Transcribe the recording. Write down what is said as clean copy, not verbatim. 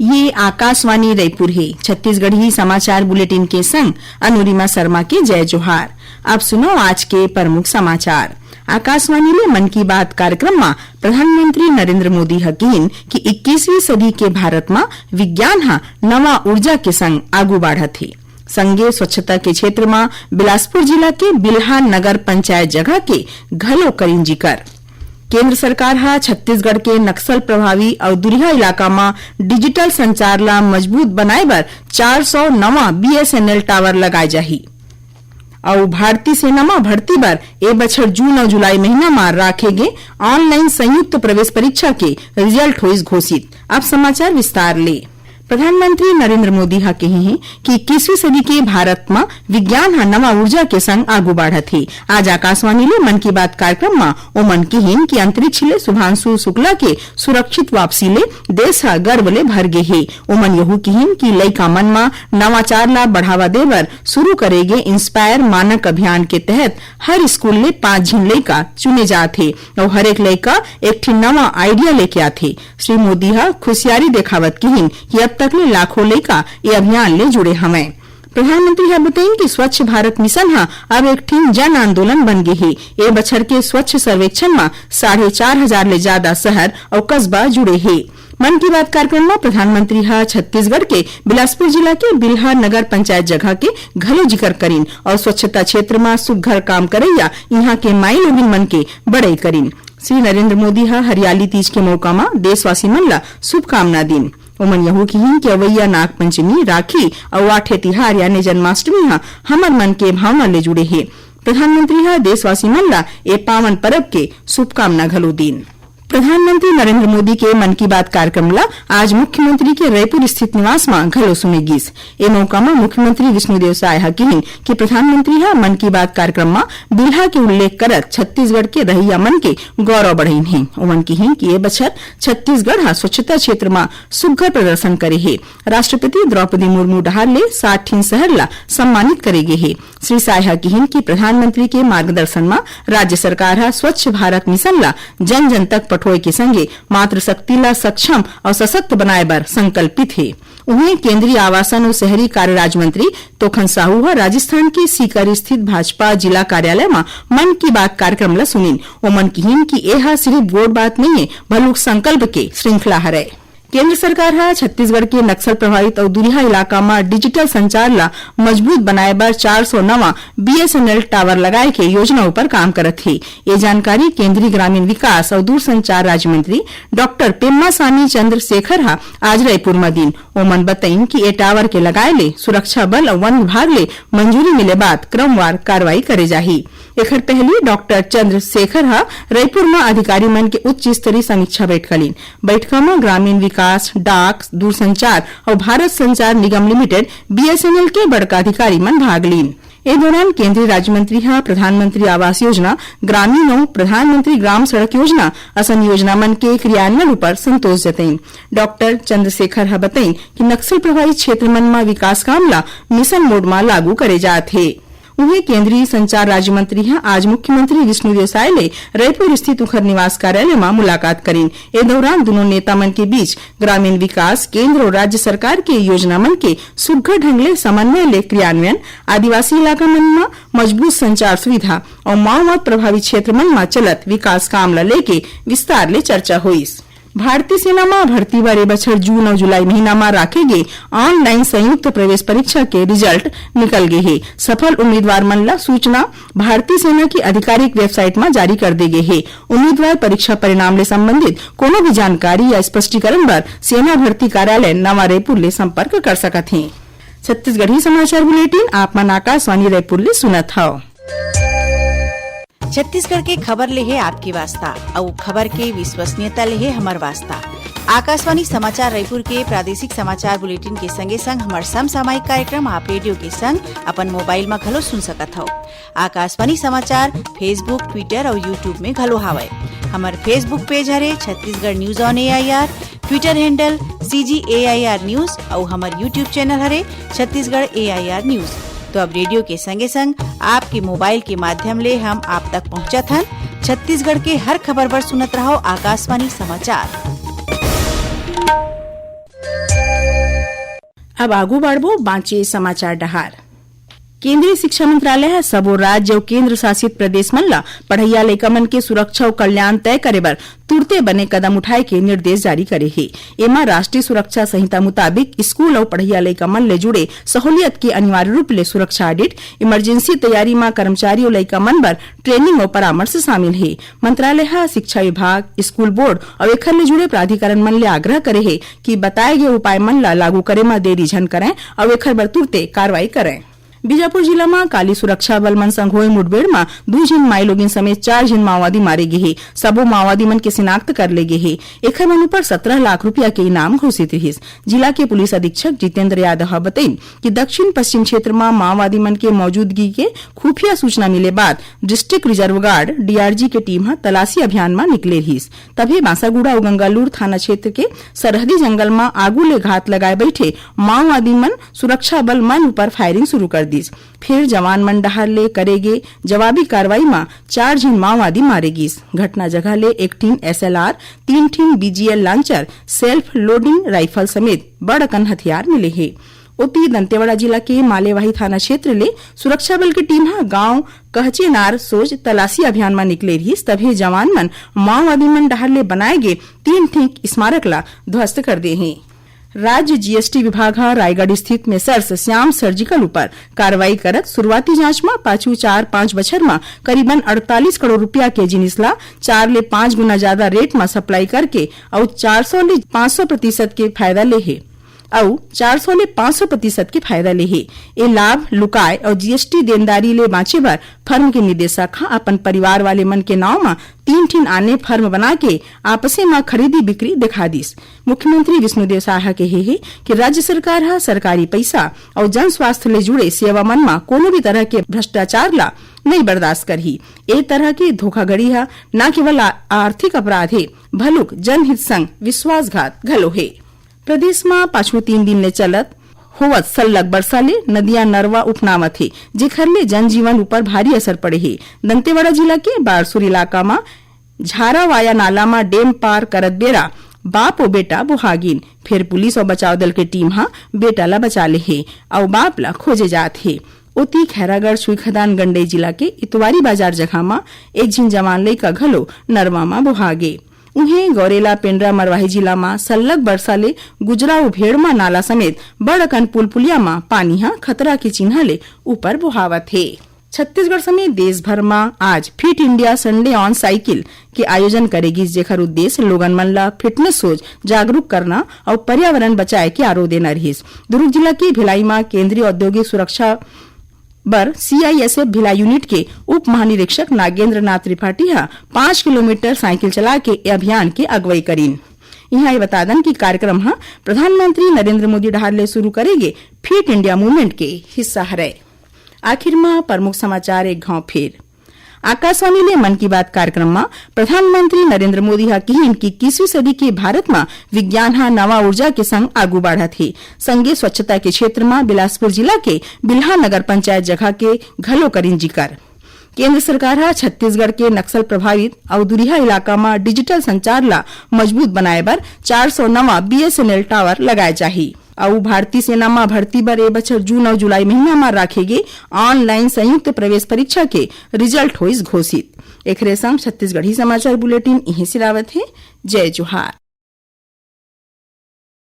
ये आकाशवाणी रायपुर है। छत्तीसगढ़ी समाचार बुलेटिन के संग अनुरिमा शर्मा के जय जोहार। अब सुनो आज के प्रमुख समाचार। आकाशवाणी ले मन की बात कार्यक्रम में प्रधानमंत्री नरेंद्र मोदी हकीन कि 21वीं सदी के भारत में विज्ञान हा नवा ऊर्जा के संग आगू बढ़त है। संगे स्वच्छता के क्षेत्र में बिलासपुर जिला के बिल्हा नगर पंचायत जगह के घलो करीन जिकर। केंद्र सरकार हा छत्तीसगढ़ के नक्सल प्रभावी और दुरिहा इलाका में डिजिटल संचार ला मजबूत बनाए बर 400 नवा BSNL टावर लगाए जाही और भारतीय सेना में भर्ती बर ए बछर जून और जुलाई महीना में राखे गे ऑनलाइन संयुक्त प्रवेश परीक्षा के रिजल्ट होइस घोषित। अब समाचार विस्तार ले। प्रधानमंत्री नरेंद्र मोदी हा कहे हैं कि 21वीं सदी के भारत में विज्ञान हा नवा ऊर्जा के संग आगू बढ़त है। आज आकाशवाणी ले मन की बात कार्यक्रम में ओमन कहेन कि अंतरिक्ष ले शुभांशु शुक्ला के सुरक्षित वापसी ले देश हा गर्व ले भर गे है। ओमन यहू कहेन कि लइका मन में नवाचार ला बढ़ावा देबर शुरू करेगे इंस्पायर मानक अभियान के तहत हर स्कूल ले 5 झिन लइका चुने जात है और हर एक लइका एक ठिन नवा आइडिया लेके आथे। श्री मोदी हा खुशियारी देखावत कहेन कि अब तक ले लाखों लइका ये अभियान ले जुड़े हमें। प्रधानमंत्री हा बताइन कि स्वच्छ भारत मिशन हा अब एक ठिन जन आंदोलन बन गए है। ए बछर के स्वच्छ सर्वेक्षण में 4,500 ले ज्यादा शहर और कस्बा जुड़े है। मन की बात कार्यक्रम में प्रधानमंत्री हा छत्तीसगढ़ के बिलासपुर जिला के बिल्हा नगर पंचायत जगह के घलो जिक्र करीन और स्वच्छता क्षेत्र में सुघर काम करैया यहाँ के माई लोगिन मन के बड़े करीन। श्री नरेंद्र मोदी हा हरियाली तीज के मौका में देशवासी मन ला शुभकामना दिन। ओमन यहू कहिन कि अवैया नाग पंचमी, राखी और आठे तिहार यानी जन्माष्टमी हा हमर मन के भावना ले जुड़े है। प्रधानमंत्री हा देशवासी मन ला ए पावन पर्व के शुभकामना घलो दिन। प्रधानमंत्री नरेंद्र मोदी के मन की बात कार्यक्रम ला आज मुख्यमंत्री के रायपुर स्थित निवास में घलो सुने गिस। ए मौका में मुख्यमंत्री विष्णुदेव साय हा कहिन कि प्रधानमंत्री हा मन की बात कार्यक्रम में बिल्हा के उल्लेख करत छत्तीसगढ़ के रहिया मन के गौरव बढ़ाइन है। ओमन कहिन कि ए बछर छत्तीसगढ़ हा स्वच्छता क्षेत्र में सुघर प्रदर्शन करे है। राष्ट्रपति द्रौपदी मुर्मू डहार ले 60 ठिन शहर ला सम्मानित करे गे है। श्री साय हा कहिन कि प्रधानमंत्री के मार्गदर्शन में राज्य सरकार हा स्वच्छ भारत मिशन ला जन जन तक पठोए के संगे मातृशक्ति ला सक्षम और सशक्त बनाए बर संकल्पित है। उन्हें केंद्रीय आवासन और शहरी कार्य राज्य मंत्री तोखन साहू हा राजस्थान के सीकर स्थित भाजपा जिला कार्यालय में मन की बात कार्यक्रम ला सुनिन। ओमन कहिन कि ए हा सिर्फ गोड़ बात नहीं है बलुक संकल्प के श्रृंखला हरे। केंद्र सरकार हा छत्तीसगढ़ के नक्सल प्रभावित और दुरिहा इलाका में डिजिटल संचार ला मजबूत बनाए बर 400 नवा BSNL टावर लगाए के योजना पर काम करत है। ये जानकारी केंद्रीय ग्रामीण विकास और दूरसंचार राज्य मंत्री डॉक्टर पेम्मा सानी चंद्रशेखर हा आज रायपुर में दिन। ओमन बताइन कि ए टावर के लगाए ले सुरक्षा बल और वन विभाग ले मंजूरी मिले बाद क्रमवार कार्रवाई करे जाही। एखर पहले डॉक्टर चंद्रशेखर हा रायपुर में अधिकारी मन के उच्च स्तरीय समीक्षा बैठक लीन। बैठका में ग्रामीण विकास, डाक, दूरसंचार और भारत संचार निगम लिमिटेड BSNL के बड़का अधिकारी मन भाग लीन। ए दौरान केंद्रीय राज्य मंत्री हा प्रधानमंत्री आवास योजना, ग्रामीण और प्रधानमंत्री ग्राम सड़क योजना असन योजना मन के क्रियान्वयन पर संतोष जताइन। डॉक्टर चंद्रशेखर हा बताइन कि नक्सल प्रभावित क्षेत्र मन में विकास काम ला मिशन मोड में लागू करे जात है। उन्हें केंद्रीय संचार राज्य मंत्री है आज मुख्यमंत्री विष्णुदेव साय ले रायपुर स्थित उखर निवास कार्यालय में मुलाकात करीन। ए दौरान दोनों नेता मन के बीच ग्रामीण विकास, केंद्र और राज्य सरकार के योजना मन के सुघर ढंग ले समन्वय ले क्रियान्वयन, आदिवासी इलाका मन में मजबूत संचार सुविधा और माओवाद प्रभावित क्षेत्र मन में चलत विकास काम ला लेके विस्तार ले चर्चा हुईस। भारतीय सेना में भर्ती बारे बछर जून और जुलाई महीना में राखे गे ऑनलाइन संयुक्त प्रवेश परीक्षा के रिजल्ट निकल गए है। सफल उम्मीदवार मन ला सूचना भारतीय सेना की आधिकारिक वेबसाइट में जारी कर दे गए है। उम्मीदवार परीक्षा परिणाम ले संबंधित कोनो भी जानकारी या स्पष्टीकरण बर सेना भर्ती कार्यालय नवा रायपुर ले संपर्क कर सकत हैं। छत्तीसगढ़ी समाचार बुलेटिन आप मन आकाशवाणी रायपुर ले सुनत हव। छत्तीसगढ़ के खबर ले है आपकी वास्ता और खबर के विश्वसनीयता ले है हमार वास्ता। आकाशवाणी समाचार रायपुर के प्रादेशिक समाचार बुलेटिन के संगे संग हमार समसामयिक कार्यक्रम आप रेडियो के संग अपन मोबाइल में घलो सुन सकत हो। आकाशवाणी समाचार फेसबुक, ट्विटर और यूट्यूब में घलो हावय। हमार फेसबुक पेज हरे Chhattisgarh news on AIR, Twitter handle CGAIR news और हमार यूट्यूब चैनल हरे छत्तीसगढ़ AIR न्यूज। तो अब रेडियो के संगे संग आपके मोबाइल के माध्यम ले हम आप तक पहुंचत हन। छत्तीसगढ़ के हर खबर पर सुनत रहो आकाशवाणी समाचार। अब आगू बढ़बो बाँचे समाचार डहार। केंद्रीय शिक्षा मंत्रालय है सबो राज्य और केंद्र शासित प्रदेश मन ला पढ़इया लइका मन के सुरक्षा और कल्याण तय करे बर तुरते बने कदम उठाए के निर्देश जारी करे हे। एमा राष्ट्रीय सुरक्षा संहिता मुताबिक स्कूल और पढ़इया लइका मन ले जुड़े सहूलियत के अनिवार्य रूप ले सुरक्षा ऑडिट, इमरजेंसी तैयारी में कर्मचारी और लइका मन बर ट्रेनिंग और परामर्श शामिल है। मंत्रालय हा शिक्षा विभाग, स्कूल बोर्ड और एखर ले जुड़े प्राधिकरण मन ले आग्रह करे हे कि बताए गए उपाय मन ला लागू करे में देरी झन करें और एखर बर तुरते कार्रवाई करें। बीजापुर जिला में काली सुरक्षा बल मन संग होए मुठभेड़ में 2 झिन माई लोगिन समेत 4 झिन माओवादी मारे गे हे। सबो माओवादी मन के शिनाख्त कर ले गे हे। एखर मन ऊपर 17 लाख रुपया के इनाम घोषित रहिस। जिला के पुलिस अधीक्षक जितेंद्र यादव बताइन कि दक्षिण पश्चिम क्षेत्र में माओवादी मन के मौजूदगी के खुफिया सूचना मिले बाद डिस्ट्रिक्ट रिजर्व गार्ड डीआरजी के टीम तलाशी अभियान में निकले रहिस। तभी बांसागुड़ा और गंगालूर थाना क्षेत्र के सरहदी जंगल में आगू ले घात लगाए बैठे माओवादी मन सुरक्षा बल मन ऊपर फायरिंग शुरू कर दी। फिर जवान मन डहार ले करेगे जवाबी कार्रवाई में 4 झिन माओवादी मारे गिस। घटना जगह ले 1 team SLR, 3 team BGL launcher, self loading rifle समेत बड़कन हथियार मिले हैं। उती दंतेवाड़ा जिला के मालेवाही थाना क्षेत्र ले सुरक्षा बल की टीम गांव कहचेनार सोच तलाशी अभियान में निकले रहिस। तभी जवान मन माओवादी मन डहार ले बनाए गे 3 ठीक स्मारक ला ध्वस्त कर दे हैं। राज्य GST विभाग रायगढ़ स्थित मेसर्स श्याम सर्जिकल ऊपर कार्रवाई करत शुरुआती जांच में पाछू 4-5 बछर में करीबन 48 करोड़ रुपया के जिनिस ला 4 ले 5 गुना ज्यादा रेट में सप्लाई करके और 400 ले 500% के फायदा ले है और 400 ले 500% के फायदा ले है। ये लाभ लुकाए और GST देनदारी ले बाँचे बर फर्म के निदेशक अपन परिवार वाले मन के नाव में 3 ठीन आने फर्म बना के आपसे में खरीदी बिक्री दिखा दिस। मुख्यमंत्री विष्णुदेव साहा के हे कि राज्य सरकार सरकारी पैसा और जन स्वास्थ्य ले जुड़े सेवा मन में कोनो भी तरह के भ्रष्टाचार ला नहीं बर्दाश्त करही। ए तरह की धोखाधड़ी न केवल आर्थिक अपराध है भलुक जनहित संग विश्वासघात घलो है। प्रदेश में पाछू 3 दिन ले चलत होवत सल्लग बरसा ले नदियां नरवा उफनावत है जेखर ले जनजीवन ऊपर भारी असर पड़े है। दंतेवाड़ा जिला के बारसूर इलाका में झारावाया नाला में डेम पार करत बेरा बाप और बेटा बुहागिन। फिर पुलिस और बचाव दल के टीम बेटा ला बचा ले है और बाप ला खोजे जात है। उती खैरागढ़ सुईखदान गंडई जिला के इतवारी बाजार जगह में 1 झिन जवान लइका घलो नरवा में बुहागे। उन्हें गौरेला पेंड्रा मरवाही जिला में सल्लग बरसा ले गुजरा भेड़मा नाला समेत बड़कन पुल पुलिया में पानी खतरा के चिन्ह ले ऊपर बुहावत है। छत्तीसगढ़ समेत देश भर में आज feet India Sunday on cycle के आयोजन करेगी जेकर उद्देश्य लोगन मन ला फिटनेस सोच जागरूक करना और पर्यावरण बचाए के आरो देना रहिस। दुर्ग जिला के भिलाई में केंद्रीय औद्योगिक सुरक्षा बर CISF भिलाई यूनिट के उप महानिरीक्षक नागेंद्र नाथ त्रिपाठी 5 किलोमीटर साइकिल चला के अभियान के अगुवाई करीन। यहाँ ये बता दन कि कार्यक्रम प्रधानमंत्री नरेंद्र मोदी डहार ले शुरू करेगे फिट इंडिया मूवमेंट के हिस्सा हरे। आखिर में प्रमुख समाचार एक घाव फिर आकाशवाणी ले मन की बात कार्यक्रम में प्रधानमंत्री नरेंद्र मोदी कहिन कि 21वीं सदी के भारत में विज्ञान नवा ऊर्जा के संग आगू बढ़त है। संगे स्वच्छता के क्षेत्र में बिलासपुर जिला के बिल्हा नगर पंचायत जगह के घलो करीन जिक्र। केंद्र सरकार छत्तीसगढ़ के नक्सल प्रभावित और दुरिहा इलाका में डिजिटल संचार ला मजबूत बनाए बर 400 नवा BSNL टावर लगाए जाही और भारतीय सेना में भर्ती बर ए बछर जून और जुलाई महीना में राखेगे ऑनलाइन संयुक्त प्रवेश परीक्षा के रिजल्ट होइस घोषित। एकरे संग छत्तीसगढ़ी समाचार बुलेटिन इहे सिरावत है। जय जोहार।